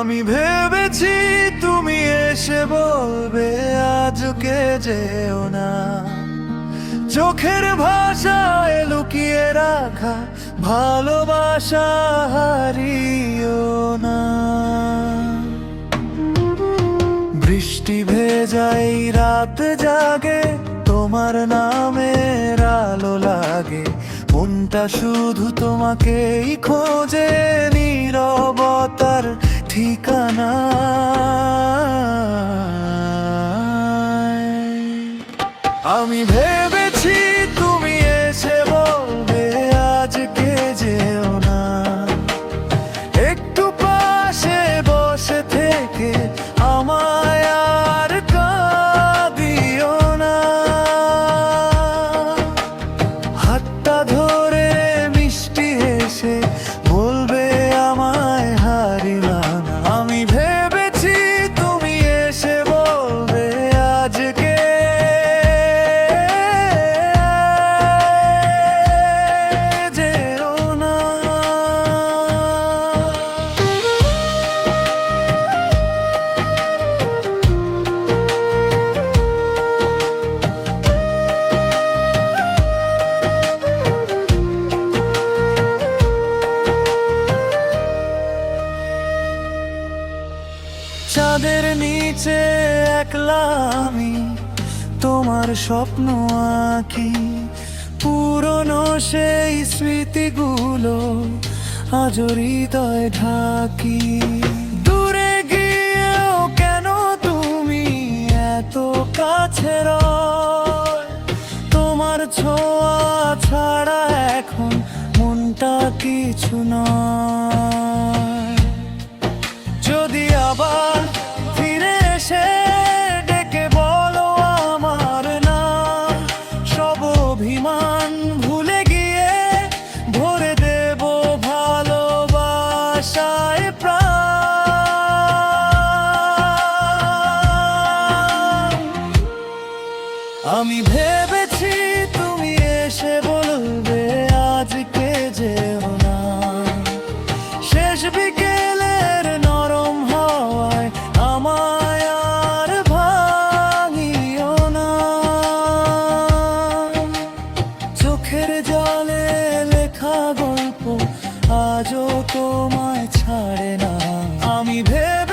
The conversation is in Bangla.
আমি ভেবেছি তুমি এসে বলবে আজকে যেও না, চোখের ভাষায় লুকিয়ে রাখা ভালোবাসা হারিও না। বৃষ্টি ভেজাই রাত জাগে, তোমার নামের আলো লাগে, মনটা শুধু তোমাকেই খোঁজে, নীরবতার ঠিকানা। আমি ভেবেছি তুমি এসে বলবে আজকে যেও না, একটু পাশে বসে থেকে আমায় আর কাঁদিও না। হাতটা ধরে মিষ্টি এসে বলবে আমায় হারিও না। আমি ভেবেছি তুমি এসে বলবে আজকে যেও না। চাঁদের নিচে একলা আমি তোমার স্বপ্ন আঁকি, পুরনো সেই স্মৃতিগুলো আজ হৃদয় ঢাকি। দূরে গিয়েও কেন তুমি এত কাছে রয়, তোমার ছোঁয়া ছাড়া এখন মনটা কিছু নয়। যদি আবার ফিরে এসে ডেকে বলো আমার নাম, সব অভিমান ভুলে গিয়ে ভরে দেব ভালোবাসায় প্রাণ। আমি ভেবেছি তুমি এসে বলবে আজকে যেও না, শেষ বিকেলের নরম হাওয়ায় আমায় আর ভাঙিও না। চোখের জলে লেখা গল্প আজও তোমায় ছাড়ে না। আমি ভেবে